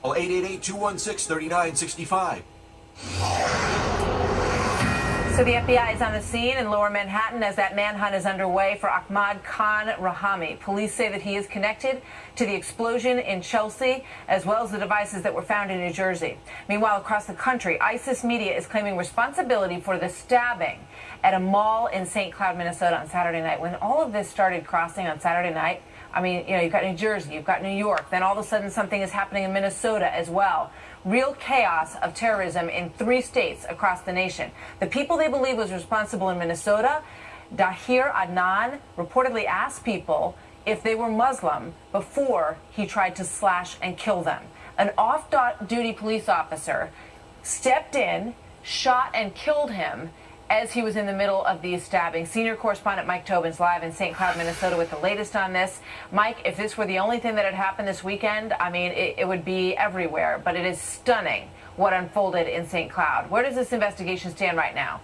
888-216-3965. So the FBI is on the scene in Lower Manhattan as that manhunt is underway for Ahmad Khan Rahami. Police say that he is connected to the explosion in Chelsea, as well as the devices that were found in New Jersey. Meanwhile, across the country, ISIS media is claiming responsibility for the stabbing at a mall in St. Cloud, Minnesota on Saturday night. When all of this started crossing on Saturday night, I mean, you've got New Jersey, you've got New York, then all of a sudden something is happening in Minnesota as well. Real chaos of terrorism in 3 states across the nation. The people they believe was responsible in Minnesota, Dahir Adnan, reportedly asked people if they were Muslim before he tried to slash and kill them. An off-duty police officer stepped in, shot and killed him as he was in the middle of these stabbings. Senior correspondent Mike Tobin's live in St. Cloud, Minnesota with the latest on this. Mike, if this were the only thing that had happened this weekend, I mean, it would be everywhere. But it is stunning what unfolded in St. Cloud. Where does this investigation stand right now?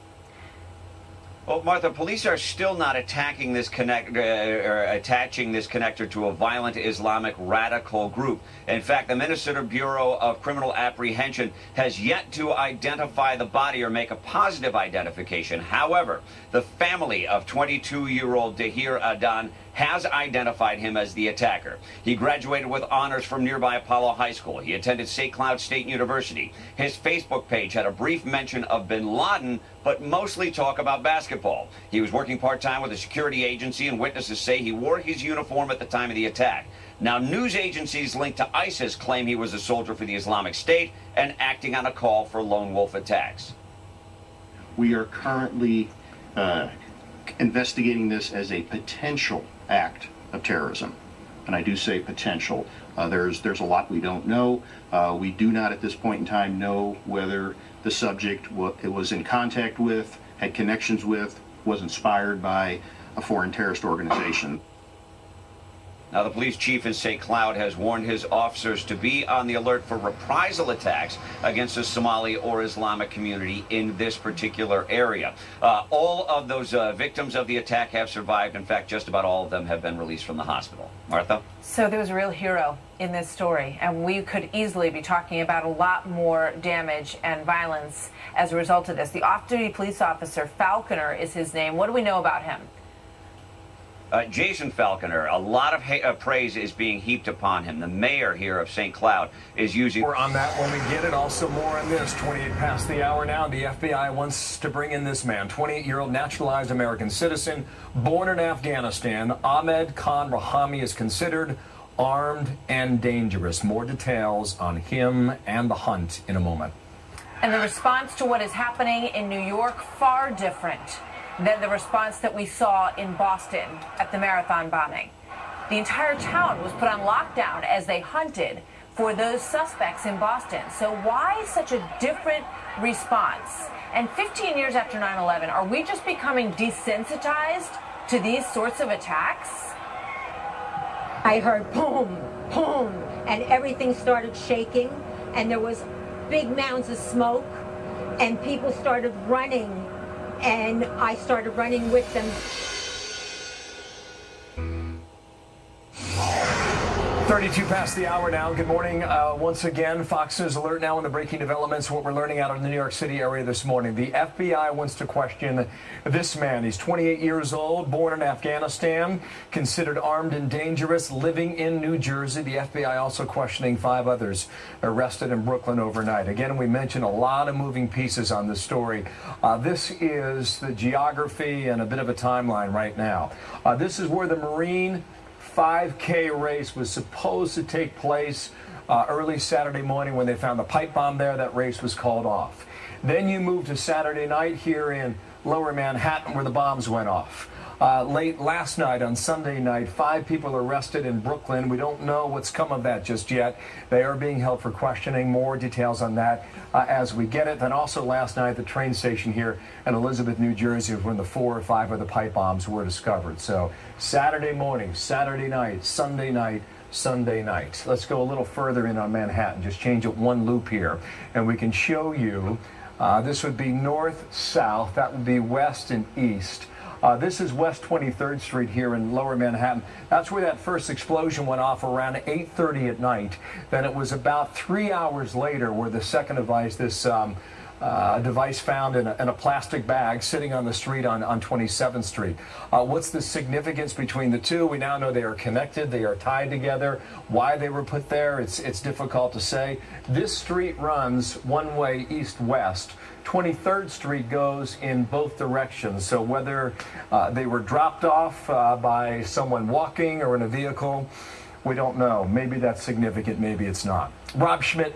Well, Martha, police are still not attacking this attaching this connector to a violent Islamic radical group. In fact, the Minnesota Bureau of Criminal Apprehension has yet to identify the body or make a positive identification. However, the family of 22-year-old Dahir Adnan has identified him as the attacker. He graduated with honors from nearby Apollo High School. He attended St. Cloud State University. His Facebook page had a brief mention of bin Laden, but mostly talk about basketball. He was working part-time with a security agency, and witnesses say he wore his uniform at the time of the attack. Now, news agencies linked to ISIS claim he was a soldier for the Islamic State and acting on a call for lone wolf attacks. We are currently investigating this as a potential act of terrorism, and I do say potential. There's a lot we don't know. We do not at this point in time know whether the subject was in contact with, had connections with, was inspired by a foreign terrorist organization. Now, the police chief in St. Cloud has warned his officers to be on the alert for reprisal attacks against the Somali or Islamic community in this particular area. All of those victims of the attack have survived. In fact, just about all of them have been released from the hospital. Martha? So there was a real hero in this story, and we could easily be talking about a lot more damage and violence as a result of this. The off-duty police officer, Falconer is his name. What do we know about him? Jason Falconer, a lot of praise is being heaped upon him. The mayor here of St. Cloud is using... More on that when we get it. Also more on this. 28 past the hour now. The FBI wants to bring in this man, 28-year-old naturalized American citizen, born in Afghanistan. Ahmad Khan Rahami is considered armed and dangerous. More details on him and the hunt in a moment. And the response to what is happening in New York, far different than the response that we saw in Boston at the marathon bombing. The entire town was put on lockdown as they hunted for those suspects in Boston. So why such a different response? And 15 years after 9/11, are we just becoming desensitized to these sorts of attacks? I heard boom, boom, and everything started shaking, and there was big mounds of smoke, and people started running, and I started running with them. 32 past the hour now. Good morning. Once again, Fox News Alert now on the breaking developments, what we're learning out of the New York City area this morning. The FBI wants to question this man. He's 28 years old, born in Afghanistan, considered armed and dangerous, living in New Jersey. The FBI also questioning 5 others arrested in Brooklyn overnight. Again, we mentioned a lot of moving pieces on this story. This is the geography and a bit of a timeline right now. This is where the Marine 5K race was supposed to take place early Saturday morning. When they found the pipe bomb there, that race was called off. Then you move to Saturday night here in Lower Manhattan where the bombs went off. Late last night on Sunday night, 5 people arrested in Brooklyn. We don't know what's come of that just yet. They are being held for questioning. More details on that as we get it. Then also last night, the train station here in Elizabeth, New Jersey, when the 4 or 5 of the pipe bombs were discovered. So Saturday morning, Saturday night, Sunday night, Sunday night. Let's go a little further in on Manhattan. Just change it one loop here, and we can show you. This would be north, south. That would be west and east. This is West 23rd Street here in Lower Manhattan. That's where that first explosion went off around 8:30 at night. Then it was about 3 hours later where the second device, this device found in a plastic bag sitting on the street on 27th Street. What's the significance between the two? We now know they are connected, they are tied together. Why they were put there, it's difficult to say. This street runs one way east-west. 23rd Street goes in both directions, so whether they were dropped off by someone walking or in a vehicle, we don't know. Maybe that's significant, maybe it's not. Rob Schmidt.